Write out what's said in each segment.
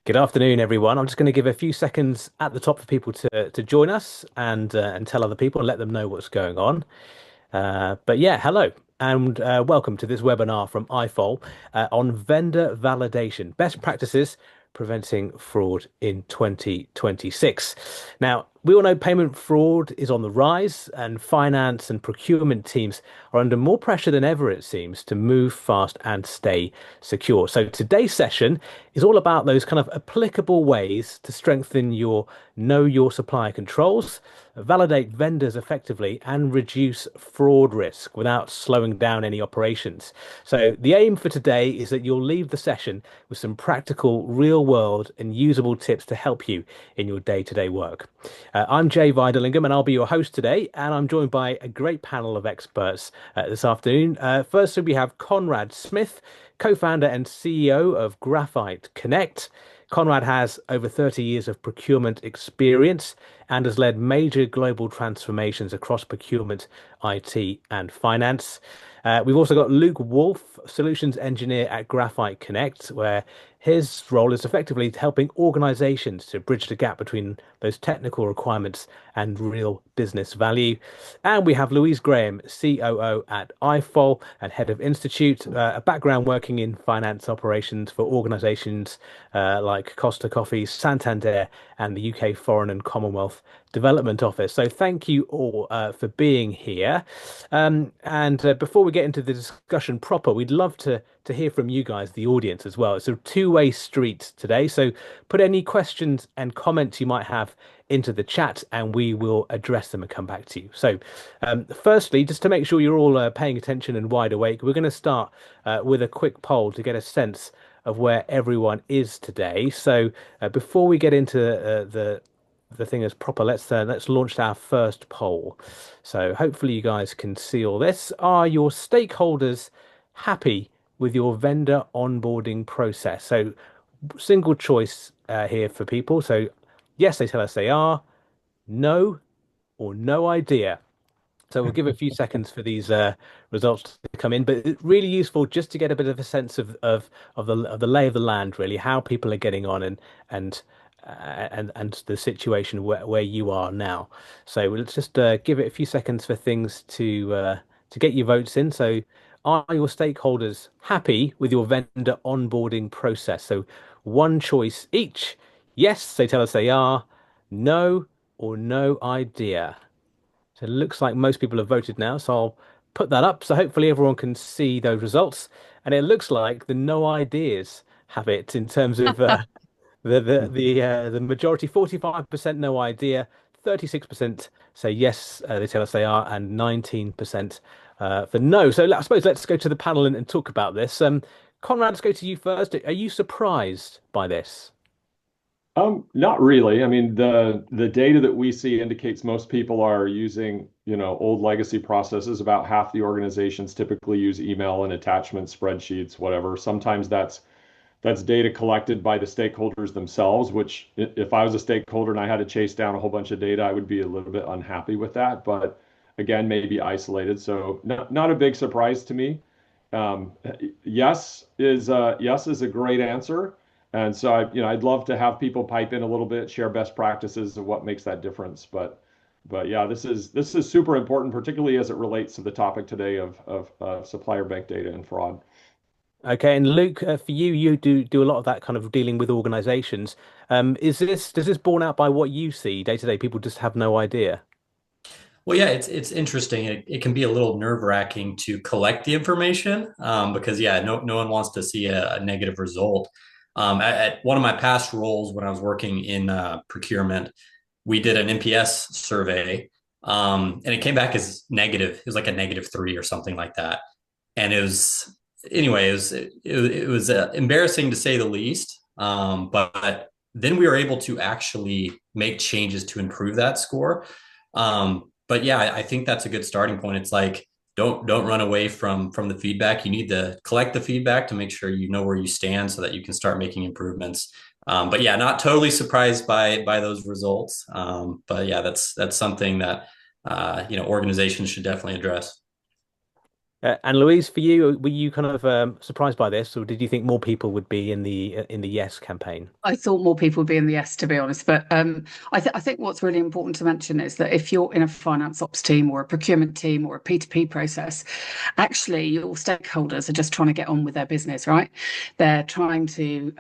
Good afternoon, everyone. I'm just going to give a few seconds at the top for people to join us and tell other people and let them know what's going on. But yeah, hello and welcome to this webinar from iFol on vendor validation, best practices preventing fraud in 2026. Now, we all know payment fraud is on the rise, and finance and procurement teams are under more pressure than ever, it seems, to move fast and stay secure. So today's session is all about those kind of applicable ways to strengthen your know your supplier controls, validate vendors effectively, and reduce fraud risk without slowing down any operations. So the aim for today is that you'll leave the session with some practical, real-world and usable tips to help you in your day-to-day work. I'm Jay Vidalingham, and I'll be your host today, and I'm joined by a great panel of experts this afternoon. Firstly, we have Conrad Smith, co-founder and CEO of Graphite Connect. Conrad has over 30 years of procurement experience and has led major global transformations across procurement, IT, and finance. We've also got Luke Wolf, solutions engineer at Graphite Connect, where his role is effectively helping organizations to bridge the gap between those technical requirements and real business value. And we have Louise Graham, COO at iFol and head of Institute, a background working in finance operations for organizations like Costa Coffee, Santander, and the UK Foreign and Commonwealth Development Office. So thank you all for being here. And before we get into the discussion proper, we'd love to hear from you guys, the audience, as well. It's a two-way street today. So put any questions and comments you might have into the chat and we will address them and come back to you. So firstly, just to make sure you're all paying attention and wide awake, we're going to start with a quick poll to get a sense of where everyone is today. So before we get into the thing as proper, let's launch our first poll. So hopefully you guys can see all this. Are your stakeholders happy with your vendor onboarding process? So single choice here for people. So yes, they tell us they are, no, or no idea. So we'll give a few seconds for these results to come in, but it's really useful just to get a bit of a sense of the lay of the land, really, how people are getting on and the situation where you are now. So let's just give it a few seconds for things to get your votes in. So are your stakeholders happy with your vendor onboarding process? So one choice each. Yes, they tell us they are. No or no idea. So it looks like most people have voted now. So I'll put that up. So hopefully everyone can see those results. And it looks like the no ideas have it in terms of the majority, 45% no idea, 36% say yes, they tell us they are, and 19% for no. So I suppose let's go to the panel and talk about this. Conrad, let's go to you first. Are you surprised by this? Not really. I mean, the data that we see indicates most people are using, old legacy processes. About half the organizations typically use email and attachment spreadsheets, whatever. Sometimes that's data collected by the stakeholders themselves, which if I was a stakeholder and I had to chase down a whole bunch of data, I would be a little bit unhappy with that. But again, maybe isolated. So not a big surprise to me. Um, yes is a great answer. And so I'd love to have people pipe in a little bit, share best practices of what makes that difference. But yeah, this is super important, particularly as it relates to the topic today of supplier bank data and fraud. Okay, and Luke, for you, you do a lot of that kind of dealing with organizations. Does this borne out by what you see day to day? People just have no idea. Well, yeah, it's interesting. It can be a little nerve-wracking to collect the information because yeah, no one wants to see a negative result. At one of my past roles when I was working in procurement, we did an NPS survey, and it came back as negative. It was like a -3 or something like that. And it was anyway, it was embarrassing to say the least. But then we were able to actually make changes to improve that score. But yeah, I think that's a good starting point. It's like don't run away from the feedback. You need to collect the feedback to make sure you know where you stand so that you can start making improvements. But yeah, not totally surprised by those results. But yeah, that's something that organizations should definitely address. And Louise, for you, were you kind of surprised by this, or did you think more people would be in the yes campaign? I thought more people would be in the yes, to be honest. But I think what's really important to mention is that if you're in a finance ops team or a procurement team or a P2P process, actually your stakeholders are just trying to get on with their business, right? They're trying to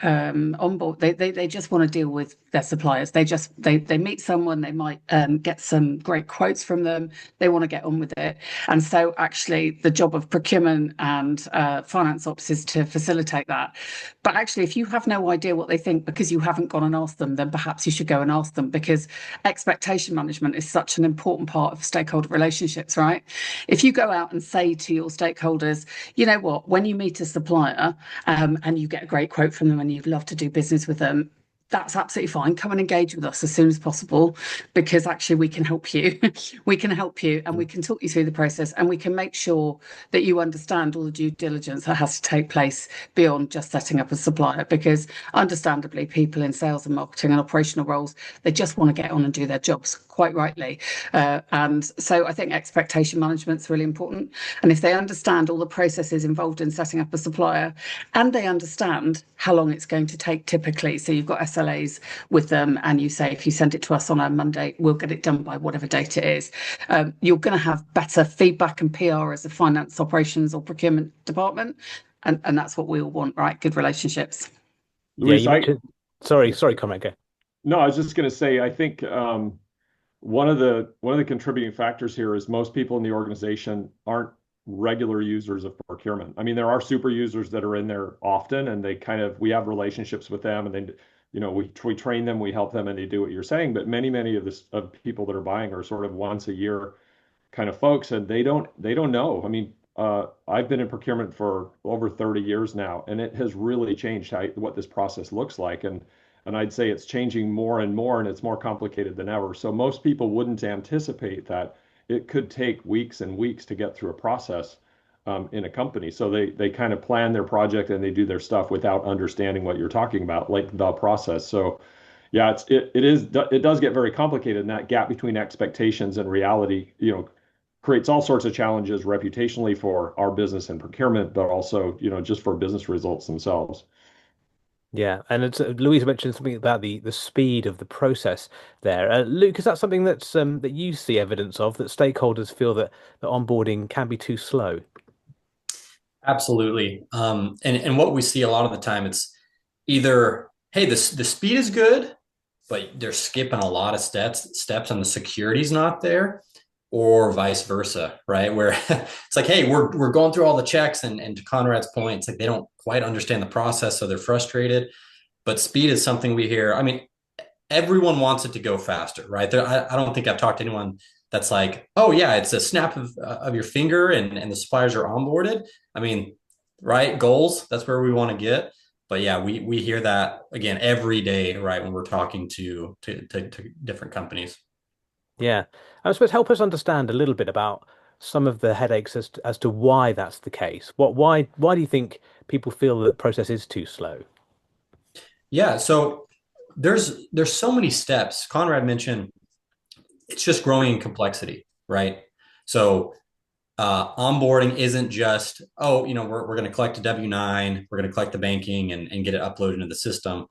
onboard. They just want to deal with their suppliers. They meet someone. They might get some great quotes from them. They want to get on with it. And so actually the job of procurement and finance ops is to facilitate that. But actually, if you have no idea what they think because you haven't gone and asked them, then perhaps you should go and ask them, because expectation management is such an important part of stakeholder relationships, right? If you go out and say to your stakeholders, you know what, when you meet a supplier and you get a great quote from them and you'd love to do business with them, that's absolutely fine. Come and engage with us as soon as possible, because actually we can help you. We can help you and we can talk you through the process, and we can make sure that you understand all the due diligence that has to take place beyond just setting up a supplier. Because understandably, people in sales and marketing and operational roles, they just want to get on and do their jobs, quite rightly. And so I think expectation management is really important. And if they understand all the processes involved in setting up a supplier, and they understand how long it's going to take typically, so you've got SLAs with them, and you say, if you send it to us on a Monday, we'll get it done by whatever date it is. You're going to have better feedback and PR as a finance operations or procurement department. And that's what we all want, right? Good relationships. Yeah, Luis, you mentioned. Sorry, Conrad, go. no, I was just going to say, I think one of the contributing factors here is most people in the organization aren't regular users of procurement. I mean, there are super users that are in there often, and we have relationships with them, and they, we train them, we help them, and they do what you're saying. But many of people that are buying are sort of once a year kind of folks, and they don't know. I mean, I've been in procurement for over 30 years now, and it has really changed what this process looks like. And I'd say it's changing more and more, and it's more complicated than ever. So most people wouldn't anticipate that it could take weeks and weeks to get through a process in a company. So they kind of plan their project and they do their stuff without understanding what you're talking about, like the process. So yeah, it does get very complicated, and that gap between expectations and reality, creates all sorts of challenges reputationally for our business and procurement, but also, just for business results themselves. Yeah, and Louise mentioned something about the speed of the process there. Luke, is that something that you see evidence of, that stakeholders feel that the onboarding can be too slow? Absolutely. And what we see a lot of the time, it's either, hey, the speed is good, but they're skipping a lot of steps and the security's not there, or vice versa, right? Where it's like, hey, we're going through all the checks, and to Conrad's point, it's like they don't quite understand the process, so they're frustrated. But speed is something we hear. I mean, everyone wants it to go faster, right? I don't think I've talked to anyone that's like, oh yeah, it's a snap of your finger and the suppliers are onboarded. I mean, right? Goals, that's where we want to get. But yeah, we hear that again every day, right? When we're talking to different companies. Yeah, I suppose help us understand a little bit about some of the headaches as to why that's the case. Why do you think people feel that the process is too slow? Yeah, so there's so many steps. Conrad mentioned it's just growing in complexity, right? So onboarding isn't just, oh, we're going to collect a W-9, we're going to collect the banking and get it uploaded into the system.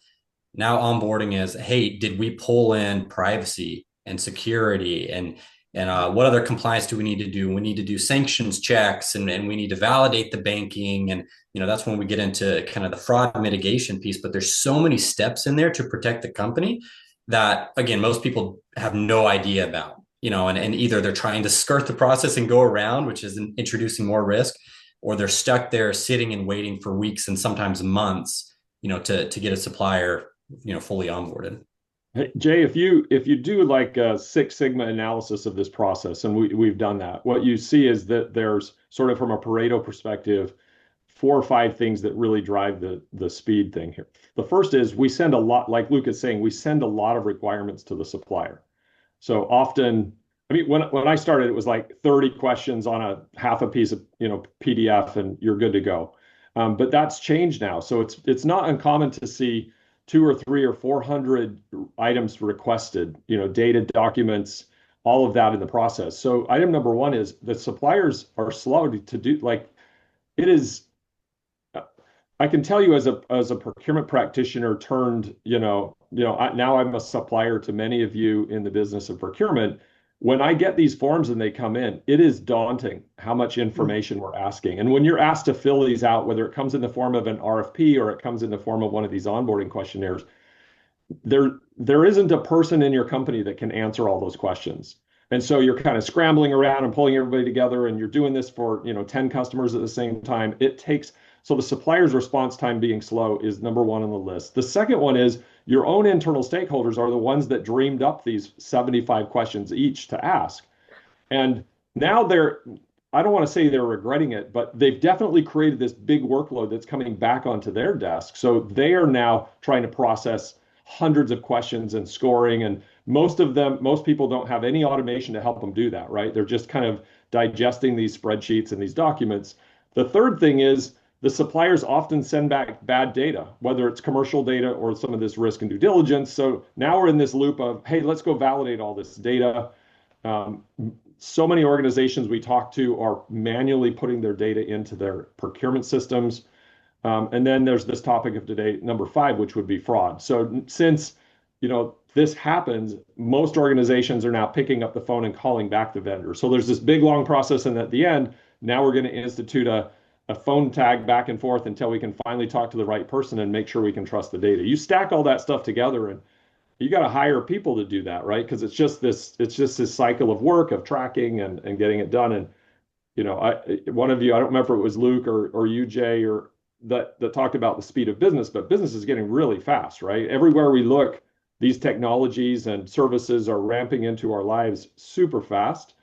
Now onboarding is, hey, did we pull in privacy and security and what other compliance do we need to do? We need to do sanctions checks and we need to validate the banking. And, that's when we get into kind of the fraud mitigation piece. But there's so many steps in there to protect the company that, again, most people have no idea about, and either they're trying to skirt the process and go around, which is introducing more risk, or they're stuck there sitting and waiting for weeks and sometimes months, to get a supplier, fully onboarded. Hey, Jay, if you do like a Six Sigma analysis of this process, and we've done that, what you see is that there's sort of, from a Pareto perspective, 4 or 5 things that really drive the speed thing here. The first is we send a lot, like Luke is saying, we send a lot of requirements to the supplier. So often, I mean, when I started, it was like 30 questions on a half a piece of PDF, and you're good to go. But that's changed now. So it's not uncommon to see 2 or 3 or 400 items requested, data documents, all of that in the process. So item number one is the suppliers are slow to do, like, it is. I can tell you as a procurement practitioner turned, now I'm a supplier to many of you in the business of procurement. When I get these forms and they come in, it is daunting how much information we're asking. And when you're asked to fill these out, whether it comes in the form of an RFP or it comes in the form of one of these onboarding questionnaires, there isn't a person in your company that can answer all those questions. And so you're kind of scrambling around and pulling everybody together, and you're doing this for 10 customers at the same time. So the supplier's response time being slow is number one on the list. The second one is your own internal stakeholders are the ones that dreamed up these 75 questions each to ask. And now I don't want to say they're regretting it, but they've definitely created this big workload that's coming back onto their desk. So they are now trying to process hundreds of questions and scoring. And most people don't have any automation to help them do that, right? They're just kind of digesting these spreadsheets and these documents. The third thing is the suppliers often send back bad data, whether it's commercial data or some of this risk and due diligence. So now we're in this loop of, hey, let's go validate all this data. So many organizations we talk to are manually putting their data into their procurement systems. And then there's this topic of today, number 5, which would be fraud. So since this happens, most organizations are now picking up the phone and calling back the vendor. So there's this big long process, and at the end, now we're going to institute a phone tag back and forth until we can finally talk to the right person and make sure we can trust the data. You stack all that stuff together, and you got to hire people to do that, right? Because it's just this cycle of work of tracking and getting it done. And one of you, I don't remember if it was Luke or you, Jay, or that talked about the speed of business, but business is getting really fast, right? Everywhere we look, these technologies and services are ramping into our lives super fast.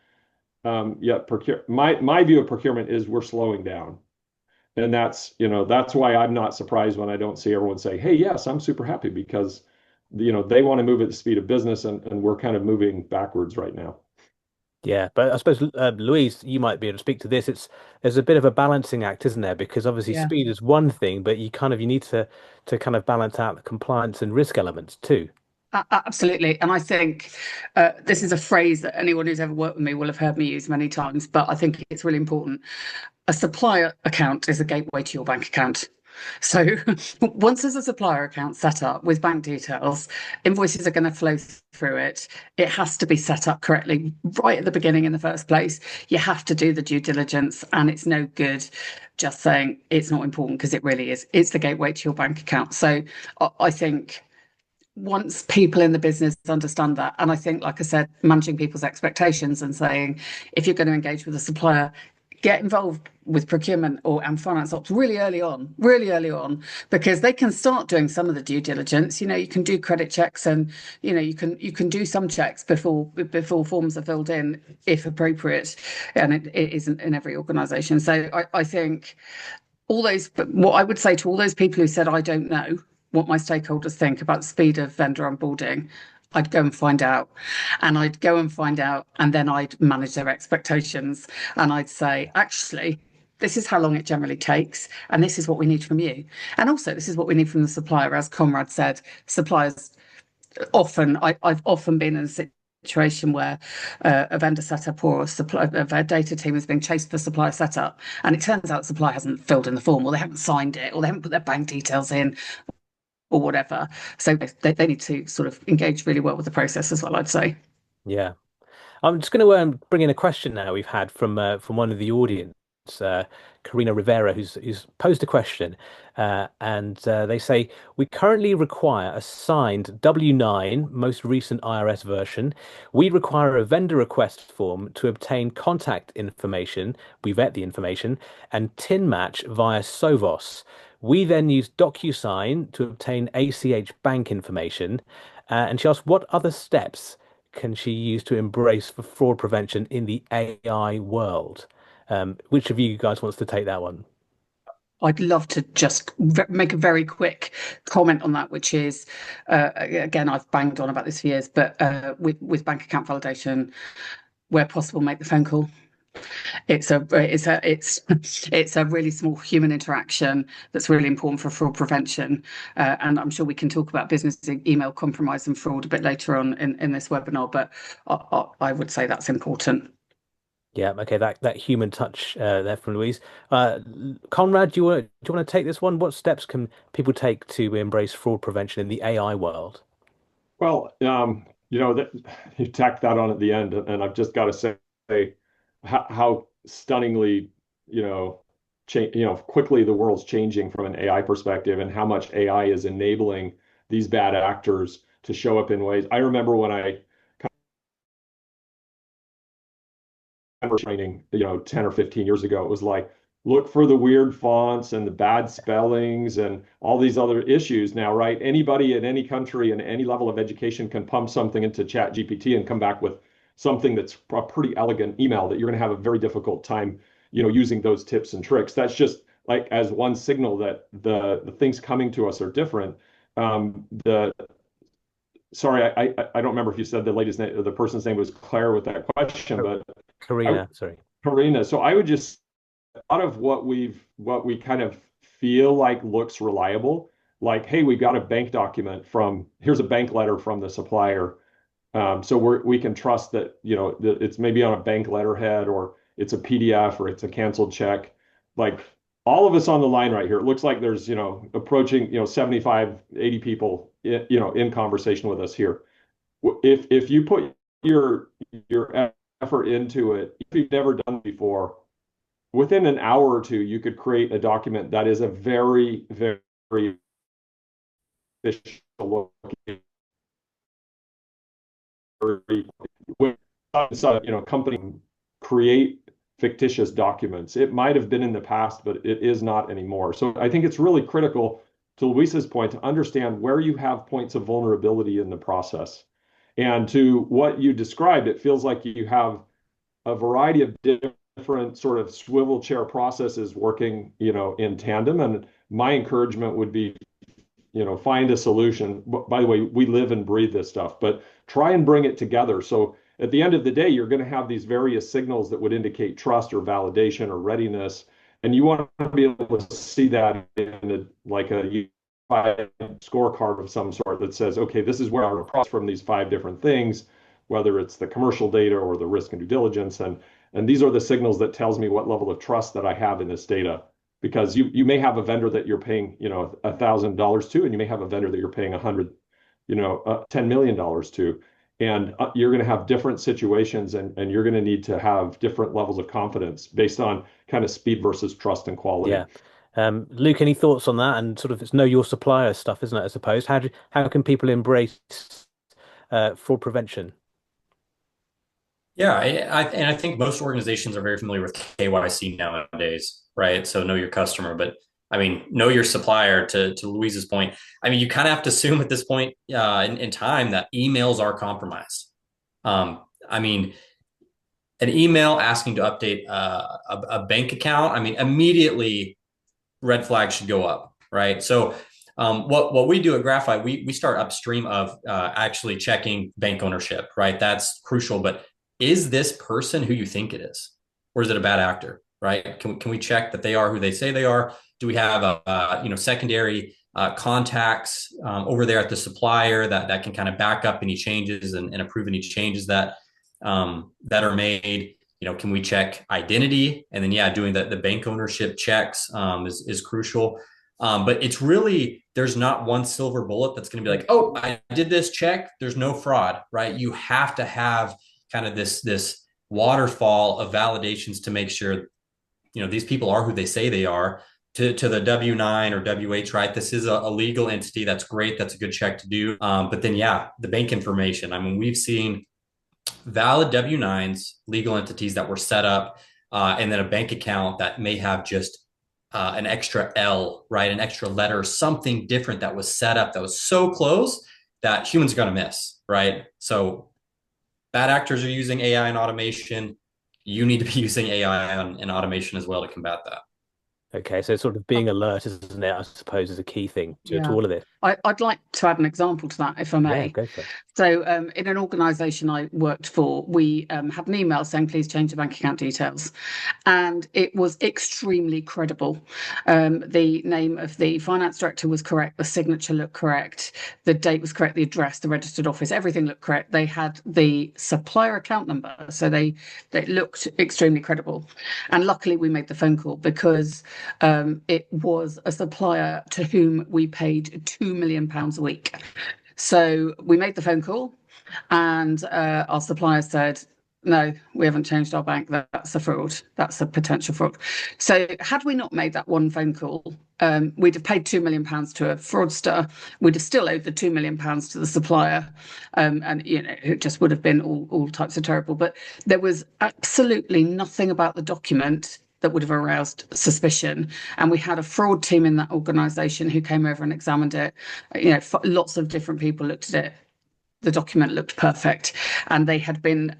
Yet my view of procurement is we're slowing down. And that's why I'm not surprised when I don't see everyone say, hey, yes, I'm super happy, because they want to move at the speed of business, and we're kind of moving backwards right now. Yeah, but I suppose Louise, you might be able to speak to this. There's a bit of a balancing act, isn't there? Because obviously Yeah. speed is one thing, but you need to kind of balance out the compliance and risk elements too. Absolutely. And I think this is a phrase that anyone who's ever worked with me will have heard me use many times, but I think it's really important. A supplier account is a gateway to your bank account. So once there's a supplier account set up with bank details, invoices are going to flow through it. It has to be set up correctly right at the beginning in the first place. You have to do the due diligence, and it's no good just saying it's not important, because it really is. It's the gateway to your bank account. So I think once people in the business understand that, and I think, like I said, managing people's expectations and saying, if you're going to engage with a supplier, get involved with procurement and finance ops really early on, because they can start doing some of the due diligence. You can do credit checks, and you can do some checks before forms are filled in, if appropriate, and it isn't in every organization. So I think what I would say to all those people who said, I don't know what my stakeholders think about the speed of vendor onboarding, I'd go and find out. And then I'd manage their expectations. And I'd say, actually, this is how long it generally takes, and this is what we need from you. And also, this is what we need from the supplier. As Conrad said, suppliers I've often been in a situation where a vendor setup or a data team is being chased for supplier setup, and it turns out the supplier hasn't filled in the form, or they haven't signed it, or they haven't put their bank details in, or whatever. So they need to sort of engage really well with the process as well, I'd say. Yeah. I'm just going to bring in a question now we've had from one of the audience, Karina Rivera, who's posed a question, and they say, we currently require a signed W-9, most recent IRS version. We require a vendor request form to obtain contact information. We vet the information and tin match via Sovos. We then use DocuSign to obtain ACH bank information. And she asked, what other steps can she use to embrace for fraud prevention in the AI world? Which of you guys wants to take that one? I'd love to just make a very quick comment on that, which is, again, I've banged on about this for years, but with bank account validation, where possible, make the phone call. It's a really small human interaction that's really important for fraud prevention. And I'm sure we can talk about business email compromise and fraud a bit later on in this webinar, but I would say that's important. Yeah, okay, that human touch there from Louise. Conrad, do you want to take this one? What steps can people take to embrace fraud prevention in the AI world? Well, that you tacked that on at the end, and I've just got to say how stunningly, quickly the world's changing from an AI perspective, and how much AI is enabling these bad actors to show up in ways. I remember when I training, 10 or 15 years ago, it was like, look for the weird fonts and the bad spellings and all these other issues now, right? Anybody in any country and any level of education can pump something into Chat GPT and come back with something that's a pretty elegant email that you're going to have a very difficult time, using those tips and tricks. That's just like as one signal that the things coming to us are different. The Sorry, I don't remember if you said the lady's name or the person's name was Claire with that question, but Karina, sorry. Karina. So I would just a lot of what we kind of feel like looks reliable, like, hey, we got a bank document here's a bank letter from the supplier. So we can trust that, that it's maybe on a bank letterhead or it's a PDF or it's a canceled check. Like all of us on the line right here, it looks like there's, approaching, 75, 80 people, in conversation with us here. If you put your effort into it, if you've never done it before, within an hour or two, you could create a document that is a very, very official looking, company create fictitious documents. It might have been in the past, but it is not anymore. So I think it's really critical, to Luisa's point, to understand where you have points of vulnerability in the process. And to what you described, it feels like you have a variety of different sort of swivel chair processes working, in tandem. And my encouragement would be, find a solution. By the way, we live and breathe this stuff, but try and bring it together. So at the end of the day, you're going to have these various signals that would indicate trust or validation or readiness. And you want to be able to see that in a unified scorecard of some sort that says, okay, this is where our process from these 5 different things, whether it's the commercial data or the risk and due diligence. And these are the signals that tells me what level of trust that I have in this data. Because you may have a vendor that you're paying, $1,000 to, and you may have a vendor that you're paying $10 million to. And you're going to have different situations, and you're going to need to have different levels of confidence based on kind of speed versus trust and quality. Yeah. Luke, any thoughts on that? And sort of it's know your supplier stuff, isn't it? I suppose. How can people embrace fraud prevention? Yeah, and I think most organizations are very familiar with KYC nowadays, right? So know your customer, but I mean, know your supplier. To Louise's point, I mean, you kind of have to assume at this point in time that emails are compromised. I mean, an email asking to update a bank account, I mean, immediately red flags should go up, right? So what we do at Graphite, we start upstream of actually checking bank ownership, right? That's crucial. But is this person who you think it is, or is it a bad actor, right? Can we check that they are who they say they are? Do we have secondary contacts over there at the supplier that can kind of back up any changes and approve any changes that are made? Can we check identity? And then, doing the bank ownership checks is crucial. But it's really, there's not one silver bullet that's going to be like, oh, I did this check, there's no fraud, right? You have to have kind of this waterfall of validations to make sure, these people are who they say they are. To the W-9 or WH, right? This is a legal entity. That's great. That's a good check to do. But then, the bank information. I mean, we've seen valid W-9s, legal entities that were set up, and then a bank account that may have just an extra L, right? An extra letter, something different that was set up that was so close that humans are going to miss, right? So bad actors are using AI and automation. You need to be using AI and automation as well to combat that. Okay, so sort of being alert, isn't it? I suppose is a key thing to all of this. I'd like to add an example to that, if I may. Yeah, go for it. So, in an organisation I worked for, we had an email saying, please change the bank account details. And it was extremely credible. The name of the finance director was correct, the signature looked correct, the date was correct, the address, the registered office, everything looked correct. They had the supplier account number, so they looked extremely credible. And luckily, we made the phone call because it was a supplier to whom we paid £2 million a week. So we made the phone call, and our supplier said, no, we haven't changed our bank. That's a fraud. That's a potential fraud. So had we not made that one phone call, we'd have paid £2 million to a fraudster. We'd have still owed the £2 million to the supplier. And, it just would have been all types of terrible. But there was absolutely nothing about the document that would have aroused suspicion. And we had a fraud team in that organisation who came over and examined it. Lots of different people looked at it. The document looked perfect, and they'd been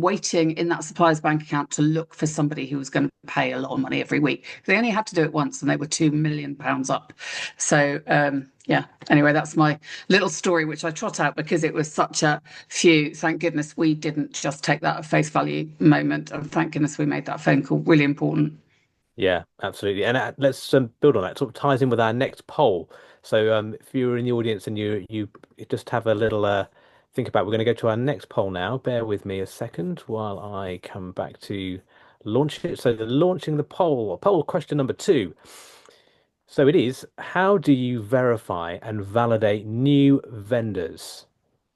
waiting in that supplier's bank account to look for somebody who was going to pay a lot of money every week. They only had to do it once, and they were £2 million up. So yeah. Anyway, that's my little story, which I trot out because it was such a phew. Thank goodness we didn't just take that at face value moment, and thank goodness we made that phone call. Really important. Yeah, absolutely. And let's build on that. It sort of ties in with our next poll. So if you're in the audience and you just have a little think about, we're going to go to our next poll now. Bear with me a second while I come back to launch it. So launching the poll question number 2. So it is, how do you verify and validate new vendors?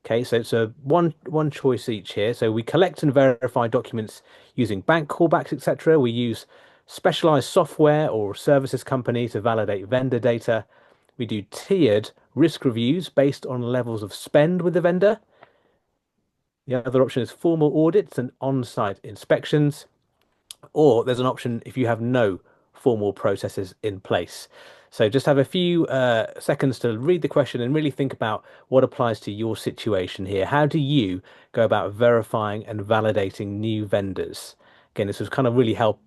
Okay, so it's a one choice each here. So we collect and verify documents using bank callbacks, etc. We use specialized software or services company to validate vendor data. We do tiered risk reviews based on levels of spend with the vendor. The other option is formal audits and on-site inspections. Or there's an option if you have no formal processes in place. So just have a few seconds to read the question and really think about what applies to your situation here. How do you go about verifying and validating new vendors? Again, this was kind of really help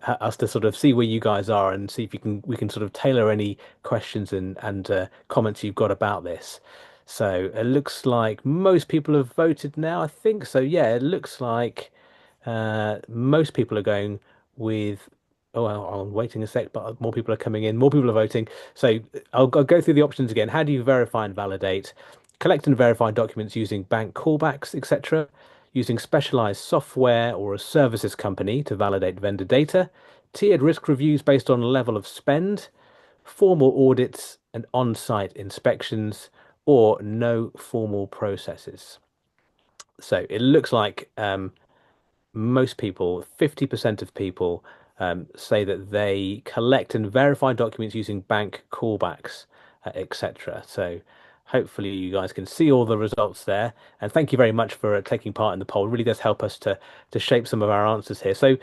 us to sort of see where you guys are and see if we can sort of tailor any questions and comments you've got about this. So it looks like most people have voted now, I think. So yeah, it looks like most people are going with. Oh, I'm waiting a sec, but more people are coming in. More people are voting. So I'll go through the options again. How do you verify and validate? Collect and verify documents using bank callbacks, etc. Using specialized software or a services company to validate vendor data. Tiered risk reviews based on level of spend. Formal audits and on-site inspections, or no formal processes. So it looks like most people, 50% of people, say that they collect and verify documents using bank callbacks, etc. So hopefully you guys can see all the results there. And thank you very much for taking part in the poll. It really does help us to shape some of our answers here. So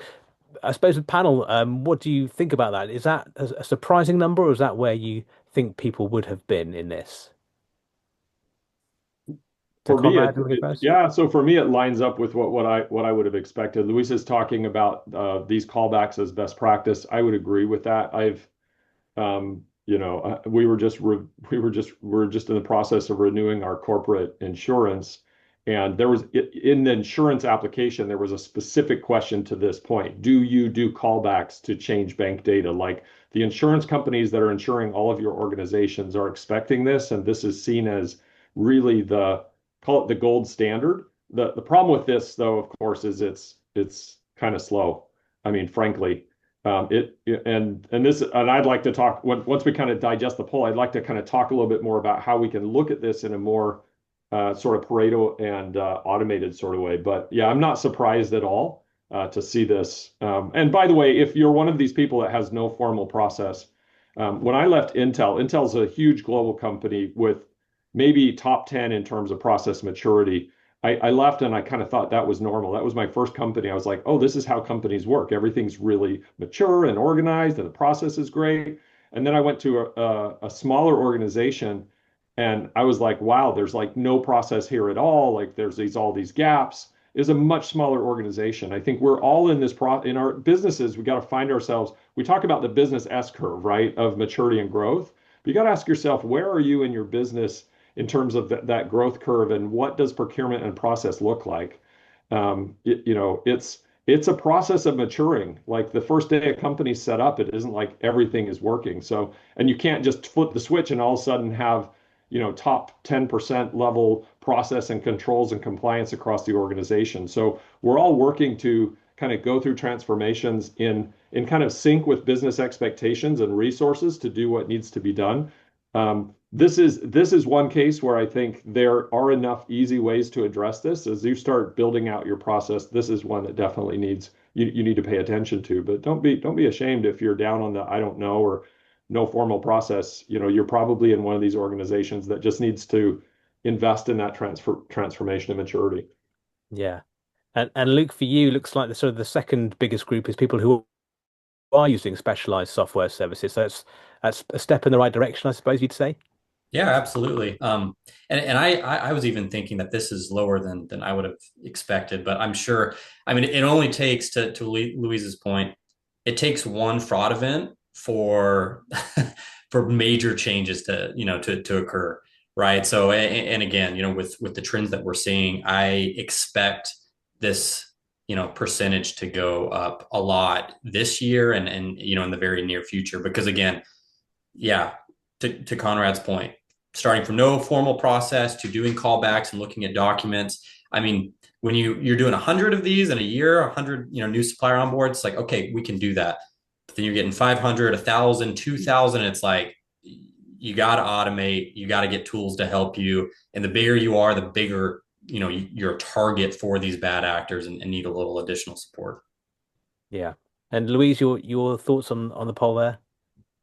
I suppose the panel, what do you think about that? Is that a surprising number, or is that where you think people would have been in this? So For me, Conrad, do you want to go first? yeah. So for me, it lines up with what I would have expected. Luis is talking about these callbacks as best practice. I would agree with that. We're just in the process of renewing our corporate insurance, and there was in the insurance application there was a specific question to this point: do you do callbacks to change bank data? Like the insurance companies that are insuring all of your organizations are expecting this, and this is seen as really the call it the gold standard. The problem with this, though, of course, is it's kind of slow. I mean, frankly, and I'd like to talk once we kind of digest the poll. I'd like to kind of talk a little bit more about how we can look at this in a more sort of Pareto and automated sort of way. But yeah, I'm not surprised at all to see this. And by the way, if you're one of these people that has no formal process, when I left Intel's a huge global company with maybe top 10 in terms of process maturity. I left and I kind of thought that was normal. That was my first company. I was like, oh, this is how companies work. Everything's really mature and organized, and the process is great. And then I went to a smaller organization, and I was like, wow, there's like no process here at all. Like there's all these gaps. Is a much smaller organization. I think we're all in this in our businesses. We got to find ourselves. We talk about the business S curve, right, of maturity and growth. But you got to ask yourself, where are you in your business in terms of that growth curve and what does procurement and process look like. It's a process of maturing. Like the first day a company's set up, it isn't like everything is working. So, and you can't just flip the switch and all of a sudden have, top 10% level process and controls and compliance across the organization. So we're all working to kind of go through transformations in kind of sync with business expectations and resources to do what needs to be done. This is one case where I think there are enough easy ways to address this. As you start building out your process, this is one that definitely needs you need to pay attention to. But don't be ashamed if you're down on the I don't know or no formal process. You're probably in one of these organizations that just needs to invest in that transformation and maturity. Yeah. And Luke, for you, looks like the sort of the second biggest group is people who are using specialized software services. So that's a step in the right direction, I suppose you'd say. Yeah, absolutely. And I was even thinking that this is lower than I would have expected, but I'm sure. I mean, it only takes to Louise's point. It takes one fraud event for for major changes to occur, right? So and again, with the trends that we're seeing, I expect this percentage to go up a lot this year and in the very near future because again, yeah, to Conrad's point, starting from no formal process to doing callbacks and looking at documents. I mean, when you're doing 100 of these in a year, 100 new supplier onboards, it's like okay, we can do that. But then you're getting 500, 1,000, 2,000. It's like you got to automate. You got to get tools to help you. And the bigger you are, the bigger you're a target for these bad actors and need a little additional support. Yeah. And Louise, your thoughts on the poll there?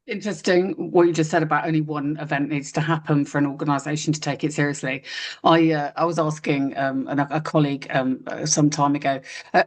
Interesting what you just said about only one event needs to happen for an organization to take it seriously. I was asking a colleague some time ago,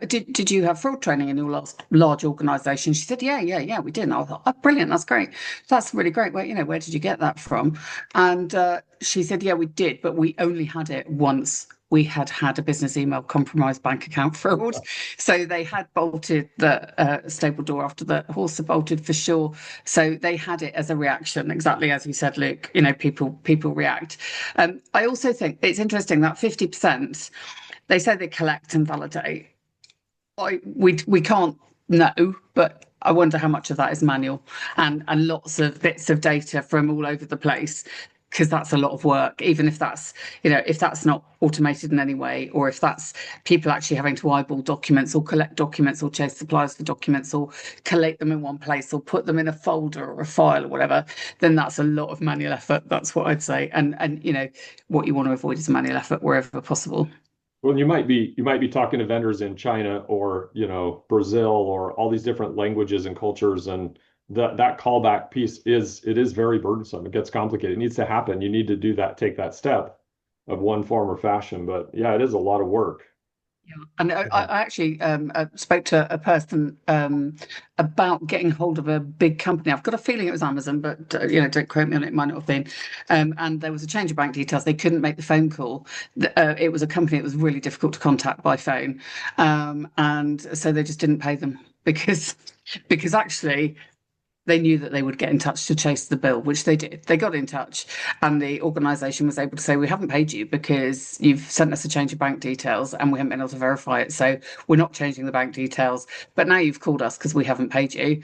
did you have fraud training in your last large organization? She said, yeah, we did. And I thought, oh, brilliant, that's great. That's really great. Where did you get that from? And she said, yeah, we did, but we only had it once. We had a business email compromised bank account fraud. So they had bolted the stable door after the horse had bolted for sure. So they had it as a reaction, exactly as you said, Luke. People react. I also think it's interesting that 50%, they say they collect and validate. We can't know, but I wonder how much of that is manual and lots of bits of data from all over the place. Because that's a lot of work, even if that's not automated in any way, or if that's people actually having to eyeball documents or collect documents or chase suppliers for documents or collate them in one place or put them in a folder or a file or whatever, then that's a lot of manual effort. That's what I'd say. And what you want to avoid is manual effort wherever possible. Well, you might be talking to vendors in China or, Brazil or all these different languages and cultures, and that callback piece is very burdensome. It gets complicated. It needs to happen. You need to take that step of one form or fashion. But yeah, it is a lot of work. Yeah. And I actually spoke to a person about getting hold of a big company. I've got a feeling it was Amazon, but don't quote me on it. It might not have been. And there was a change of bank details. They couldn't make the phone call. It was a company that was really difficult to contact by phone, and so they just didn't pay them because actually they knew that they would get in touch to chase the bill, which they did. They got in touch, and the organisation was able to say, we haven't paid you because you've sent us a change of bank details and we haven't been able to verify it. So we're not changing the bank details. But now you've called us because we haven't paid you.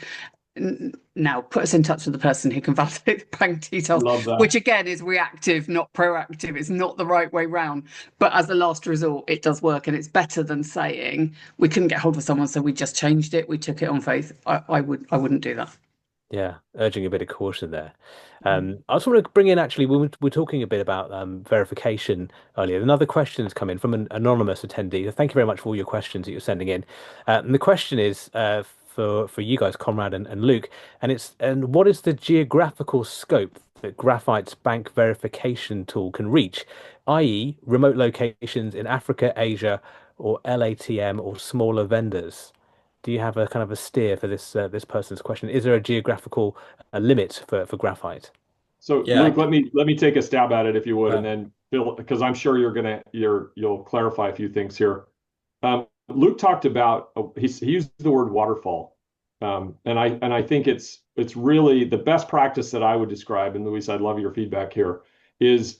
Now put us in touch with the person who can validate the bank details, Love that. which again is reactive, not proactive. It's not the right way round. But as a last resort, it does work. And it's better than saying we couldn't get hold of someone, so we just changed it. We took it on faith. I wouldn't do that. Yeah, urging a bit of caution there. I also want to bring in actually, we were talking a bit about verification earlier. Another question has come in from an anonymous attendee. Thank you very much for all your questions that you're sending in. And the question is for you guys, Conrad and Luke, and what is the geographical scope that Graphite's bank verification tool can reach, i.e., remote locations in Africa, Asia, or LATM or smaller vendors? Do you have a kind of a steer for this person's question? Is there a geographical limit for graphite? So Yeah. Luke, let me take a stab at it if you would, Yeah. and then Bill, because I'm sure you'll clarify a few things here. Luke talked about he used the word waterfall, and I think it's really the best practice that I would describe. And Luis, I'd love your feedback here. Is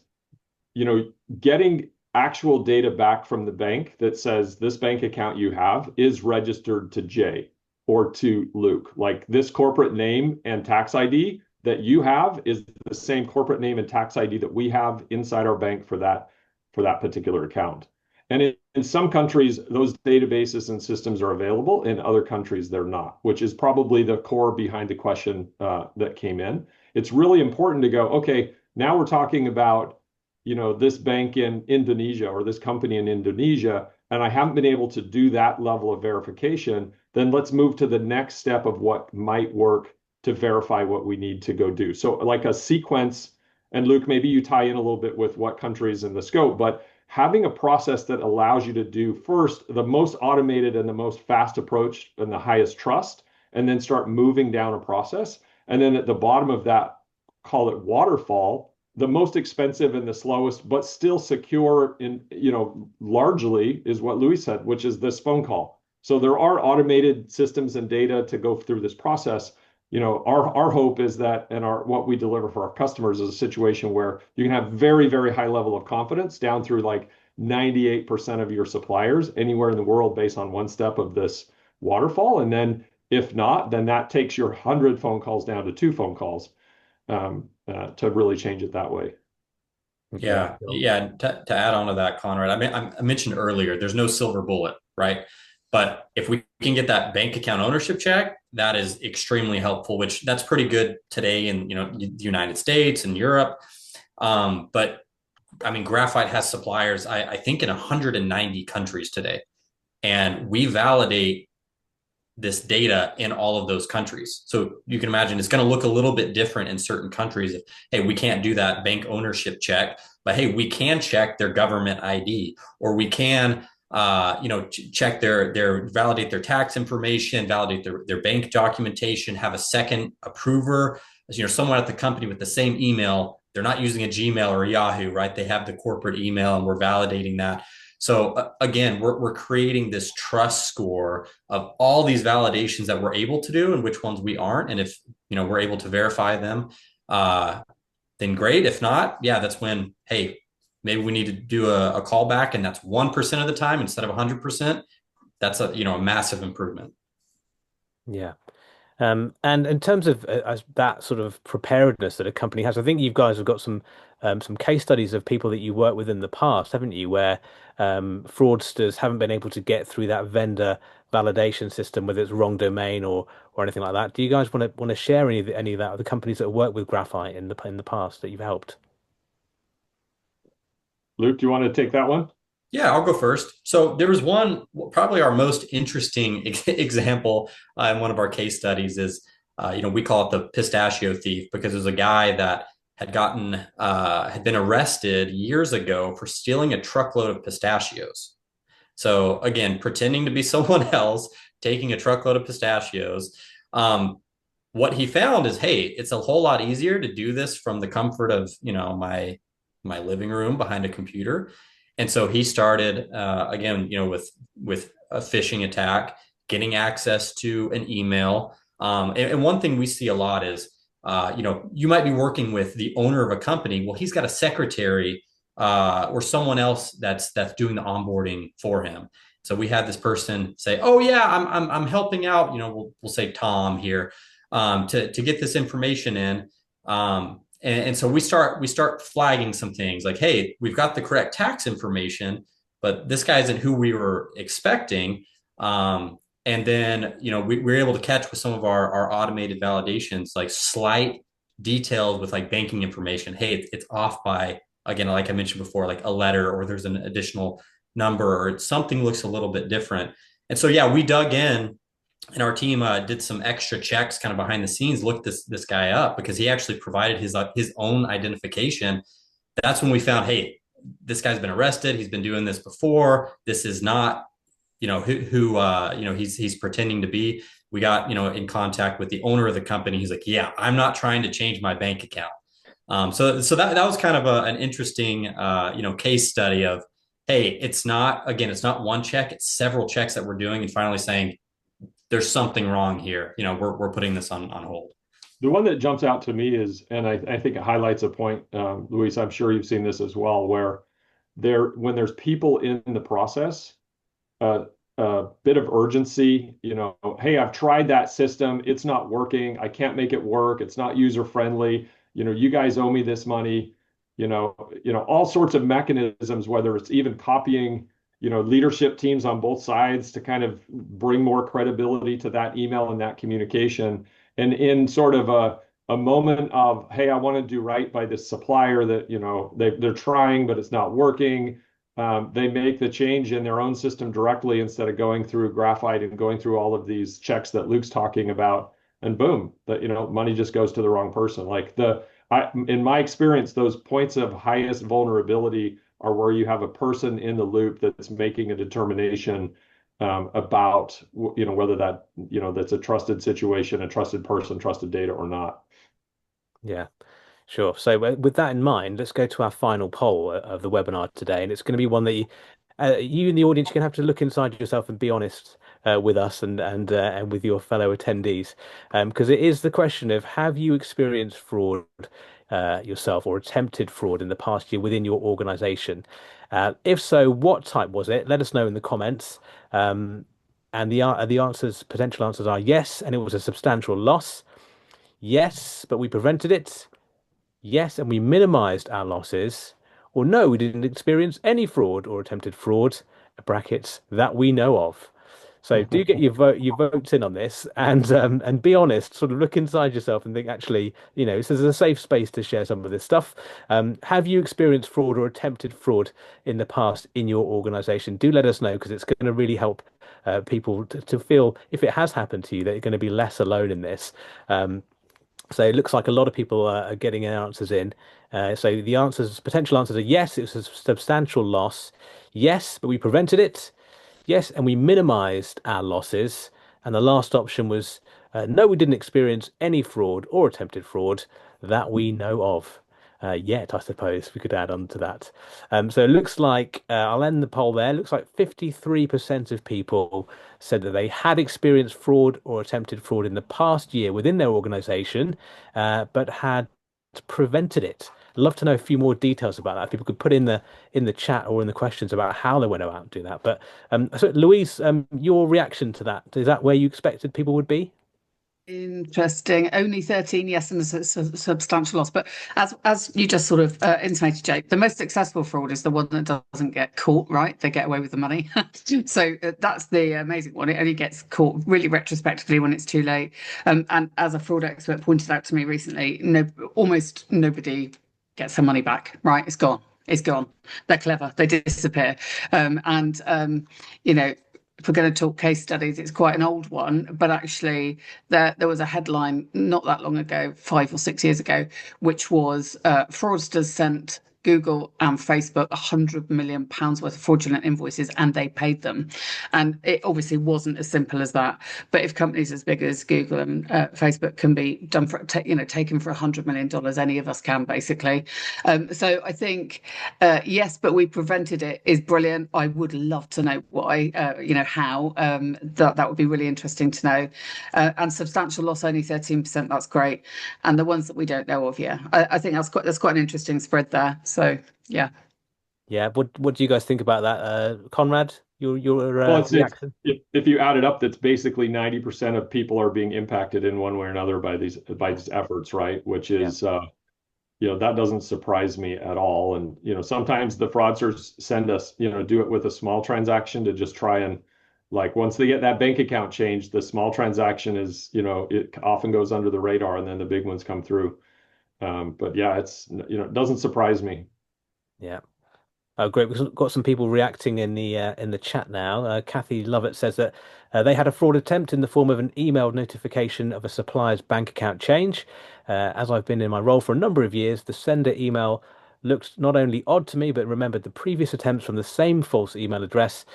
getting actual data back from the bank that says this bank account you have is registered to Jay or to Luke. Like this corporate name and tax ID that you have is the same corporate name and tax ID that we have inside our bank for that particular account. And in some countries, those databases and systems are available. In other countries, they're not, which is probably the core behind the question that came in. It's really important to go, okay, now we're talking about, this bank in Indonesia or this company in Indonesia, and I haven't been able to do that level of verification, then let's move to the next step of what might work to verify what we need to go do. So like a sequence, and Luke, maybe you tie in a little bit with what countries in the scope, but having a process that allows you to do first the most automated and the most fast approach and the highest trust, and then start moving down a process. And then at the bottom of that, call it waterfall, the most expensive and the slowest, but still secure in, largely is what Louis said, which is this phone call. So there are automated systems and data to go through this process. Our hope is that, and what we deliver for our customers is a situation where you can have very, very high level of confidence down through like 98% of your suppliers anywhere in the world based on one step of this waterfall. And then if not, then that takes your 100 phone calls down to 2 phone calls to really change it that way. Yeah. Yeah. To add on to that, Conrad, I mentioned earlier, there's no silver bullet, right? But if we can get that bank account ownership check, that is extremely helpful, which that's pretty good today in, the United States and Europe. But I mean, Graphite has suppliers, I think in 190 countries today. And we validate this data in all of those countries. So you can imagine it's going to look a little bit different in certain countries. If, hey, we can't do that bank ownership check, but hey, we can check their government ID, or we can, check their validate their tax information, validate their bank documentation, have a second approver, someone at the company with the same email. They're not using a Gmail or a Yahoo, right? They have the corporate email, and we're validating that. So again, we're creating this trust score of all these validations that we're able to do and which ones we aren't. And if, we're able to verify them, then great. If not, yeah, that's when, hey, maybe we need to do a callback, and that's 1% of the time instead of 100%. That's a massive improvement. Yeah. And in terms of that sort of preparedness that a company has, I think you guys have got some case studies of people that you worked with in the past, haven't you, where fraudsters haven't been able to get through that vendor validation system, whether it's wrong domain or anything like that. Do you guys want to share any of that, or the companies that have worked with Graphite in the past that you've helped? Luke, do you want to take that one? Yeah, I'll go first. So there was one, probably our most interesting example in one of our case studies is, we call it the pistachio thief, because there's a guy that had been arrested years ago for stealing a truckload of pistachios. So again, pretending to be someone else, taking a truckload of pistachios. What he found is, hey, it's a whole lot easier to do this from the comfort of, my living room behind a computer. And so he started, again, with a phishing attack, getting access to an email. And one thing we see a lot is, you might be working with the owner of a company. Well, he's got a secretary or someone else that's doing the onboarding for him. So we had this person say, "Oh yeah, I'm helping out." We'll say Tom here to get this information in. And so we start flagging some things like, hey, we've got the correct tax information, but this guy isn't who we were expecting. And then, we were able to catch with some of our automated validations, like slight details with like banking information. Hey, it's off by, again, like I mentioned before, like a letter, or there's an additional number, or something looks a little bit different. And so, yeah, we dug in. And our team did some extra checks kind of behind the scenes, looked this guy up, because he actually provided his own identification. That's when we found, hey, this guy's been arrested. He's been doing this before. This is not, who he's pretending to be. We got, in contact with the owner of the company. He's like, yeah, I'm not trying to change my bank account. So that was kind of an interesting, case study of, hey, it's not one check, it's several checks that we're doing, and finally saying, there's something wrong here. We're putting this on hold. The one that jumps out to me is, and I think it highlights a point, Luis, I'm sure you've seen this as well, where when there's people in the process, uh, a bit of urgency, hey, I've tried that system, it's not working, I can't make it work, it's not user friendly, you guys owe me this money, all sorts of mechanisms, whether it's even copying, leadership teams on both sides to kind of bring more credibility to that email and that communication. And in sort of a moment of, hey, I want to do right by this supplier that, they're trying, but it's not working. They make the change in their own system directly instead of going through Graphite and going through all of these checks that Luke's talking about. And boom, money just goes to the wrong person. In my experience, those points of highest vulnerability are where you have a person in the loop that's making a determination about, whether that's a trusted situation, a trusted person, trusted data or not. Yeah. Sure. So with that in mind, let's go to our final poll of the webinar today, and it's going to be one that you in the audience, you're going to have to look inside yourself and be honest with us and with your fellow attendees, because it is the question of have you experienced fraud yourself or attempted fraud in the past year within your organization? If so, what type was it? Let us know in the comments. And the potential answers are yes, and it was a substantial loss. Yes, but we prevented it. Yes, and we minimized our losses. Or no, we didn't experience any fraud or attempted fraud, brackets, that we know of. So do get your votes in on this and be honest, sort of look inside yourself and think, actually, this is a safe space to share some of this stuff. Have you experienced fraud or attempted fraud in the past in your organization? Do let us know because it's going to really help people to feel if it has happened to you that you're going to be less alone in this. So it looks like a lot of people are getting their answers in. So the potential answers are yes, it was a substantial loss. Yes, but we prevented it. Yes, and we minimized our losses. And the last option was no, we didn't experience any fraud or attempted fraud that we know of yet, I suppose we could add on to that. So it looks like I'll end the poll there. It looks like 53% of people said that they had experienced fraud or attempted fraud in the past year within their organization, but had prevented it. I'd love to know a few more details about that. People could put in the chat or in the questions about how they went about doing that. But so Louise, your reaction to that, is that where you expected people would be? Interesting. Only 13 yes and a substantial loss. But as you just sort of intimated, Jake, the most successful fraud is the one that doesn't get caught, right? They get away with the money. So that's the amazing one. It only gets caught really retrospectively when it's too late. And as a fraud expert pointed out to me recently, almost nobody gets their money back, right? It's gone. It's gone. They're clever. They disappear. If we're going to talk case studies, it's quite an old one, but actually there was a headline not that long ago, 5 or 6 years ago, which was fraudsters sent Google and Facebook £100 million worth of fraudulent invoices and they paid them. And it obviously wasn't as simple as that. But if companies as big as Google and Facebook can be done for, taken for $100 million, any of us can basically. So I think, yes, but we prevented it is brilliant. I would love to know why, how. That would be really interesting to know. And substantial loss, only 13%. That's great. And the ones that we don't know of, yeah, I think that's quite an interesting spread there. So yeah. Yeah. What do you guys think about that, Conrad? Your Well, reaction? if you add it up, that's basically 90% of people are being impacted in one way or another by these efforts, right? Which is that doesn't surprise me at all. And sometimes the fraudsters send us, do it with a small transaction to just try and once they get that bank account changed, the small transaction is, it often goes under the radar and then the big ones come through. But yeah, it doesn't surprise me. Yeah. Oh, great. We've got some people reacting in the chat now. Kathy Lovett says that they had a fraud attempt in the form of an email notification of a supplier's bank account change. As I've been in my role for a number of years, the sender email looked not only odd to me, but remembered the previous attempts from the same false email address.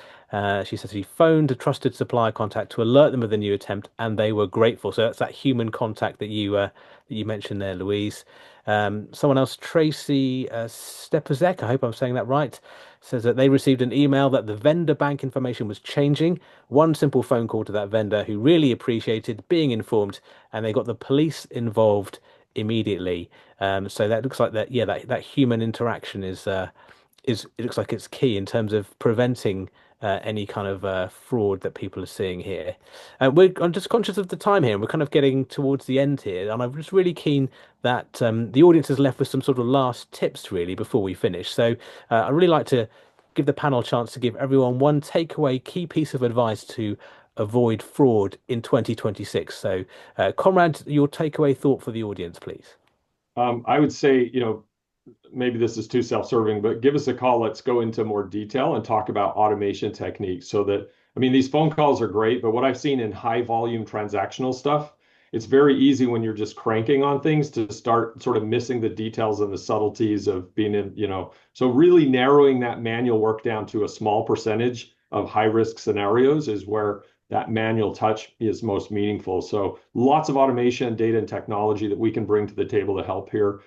She says he phoned a trusted supplier contact to alert them of the new attempt, and they were grateful. So that's that human contact that you mentioned there, Louise. Someone else, Tracy Stepazek, I hope I'm saying that right, says that they received an email that the vendor bank information was changing. One simple phone call to that vendor who really appreciated being informed, and they got the police involved immediately. So that looks like that, yeah, that human interaction is it looks like it's key in terms of preventing any kind of fraud that people are seeing here. I'm just conscious of the time here, and we're kind of getting towards the end here, and I'm just really keen that the audience is left with some sort of last tips really before we finish. So I'd really like to give the panel a chance to give everyone one takeaway key piece of advice to avoid fraud in 2026. So, Conrad, your takeaway thought for the audience, please. I would say, maybe this is too self-serving, but give us a call. Let's go into more detail and talk about automation techniques so that, I mean, these phone calls are great, but what I've seen in high volume transactional stuff, it's very easy when you're just cranking on things to start sort of missing the details and the subtleties of being in, so really narrowing that manual work down to a small percentage of high risk scenarios is where that manual touch is most meaningful. So lots of automation, data, and technology that we can bring to the table to help here.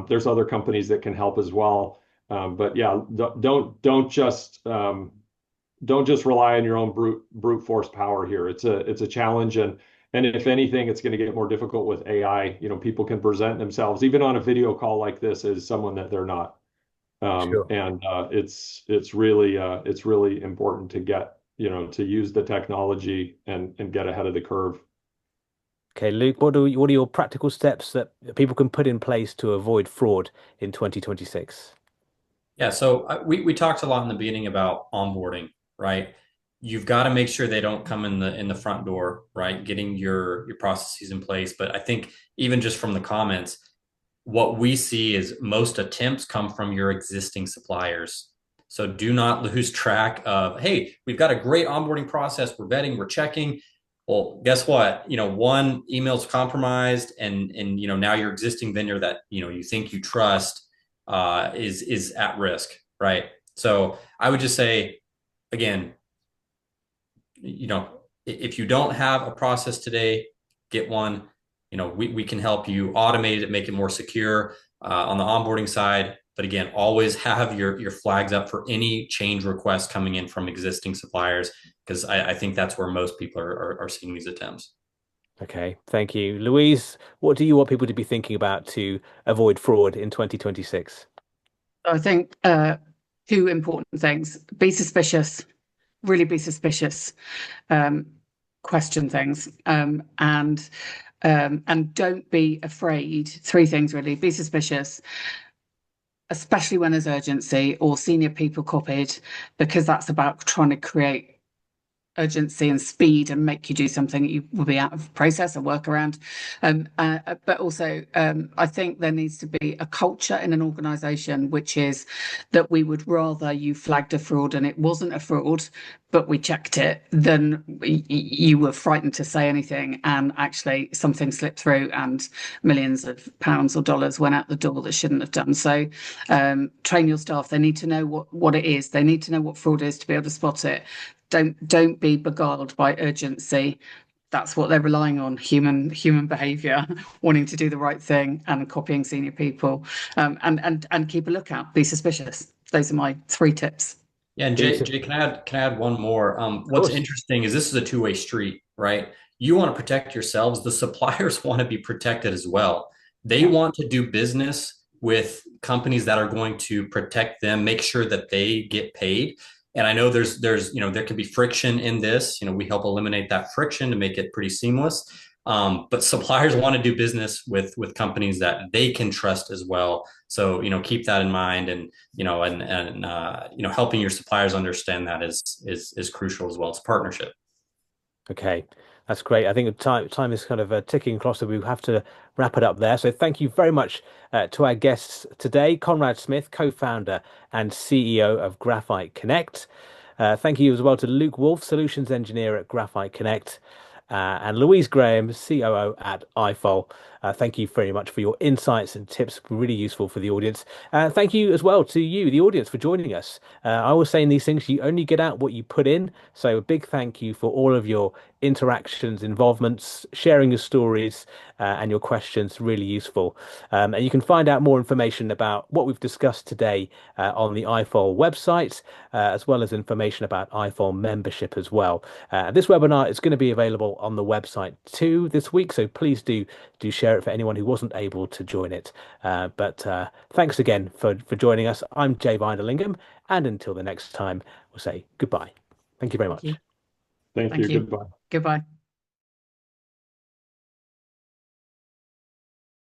There's other companies that can help as well. But yeah, don't just rely on your own brute force power here. It's a challenge, and if anything, it's going to get more difficult with AI. People can present themselves even on a video call like this as someone that they're not. Sure. And it's really important to get to use the technology and get ahead of the curve. Okay, Luke, what are your practical steps that people can put in place to avoid fraud in 2026? Yeah, so we talked a lot in the beginning about onboarding, right? You've got to make sure they don't come in the front door, right? Getting your processes in place. But I think even just from the comments, what we see is most attempts come from your existing suppliers. So do not lose track of, hey, we've got a great onboarding process. We're vetting, we're checking. Well, guess what? One email's compromised, and now your existing vendor that you think you trust is at risk, right? So I would just say, again, if you don't have a process today, get one. We can help you automate it, make it more secure on the onboarding side. But again, always have your flags up for any change requests coming in from existing suppliers, because I think that's where most people are seeing these attempts. Okay, thank you. Louise, what do you want people to be thinking about to avoid fraud in 2026? I think two important things. Be suspicious, really be suspicious. Question things, and don't be afraid. Three things really. Be suspicious, especially when there's urgency or senior people copied, because that's about trying to create urgency and speed and make you do something that you will be out of process or workaround. But also, I think there needs to be a culture in an organization, which is that we would rather you flagged a fraud and it wasn't a fraud, but we checked it, than you were frightened to say anything and actually something slipped through and millions of pounds or dollars went out the door that shouldn't have done. So train your staff. They need to know what it is. They need to know what fraud is to be able to spot it. Don't be beguiled by urgency. That's what they're relying on, human behavior, wanting to do the right thing and copying senior people. And keep a lookout, be suspicious. Those are my three tips. Yeah, and Jay, can I add one more? What's interesting is this is a two-way street, right? You want to protect yourselves. The suppliers want to be protected as well. They want to do business with companies that are going to protect them, make sure that they get paid. And I know there's there can be friction in this. We help eliminate that friction to make it pretty seamless. But suppliers want to do business with companies that they can trust as well. So keep that in mind, and helping your suppliers understand that is crucial as well. It's a partnership. Okay, that's great. I think time is kind of ticking across, so we have to wrap it up there. So thank you very much to our guests today, Conrad Smith, co-founder and CEO of Graphite Connect. Thank you as well to Luke Wolf, solutions engineer at Graphite Connect. and Louise Graham, COO at iFol. Thank you very much for your insights and tips. Really useful for the audience. Thank you as well to you, the audience, for joining us. I always say in these things, you only get out what you put in. So a big thank you for all of your interactions, involvements, sharing your stories, and your questions. Really useful. And you can find out more information about what we've discussed today on the iFol website, as well as information about iFol membership as well. This webinar is going to be available on the website too this week, so please do share it for anyone who wasn't able to join it. But thanks again for joining us. I'm Jay Vinderlingham, and until the next time, we'll say goodbye. Thank you very much. Thank you. Thank you. Goodbye. Goodbye.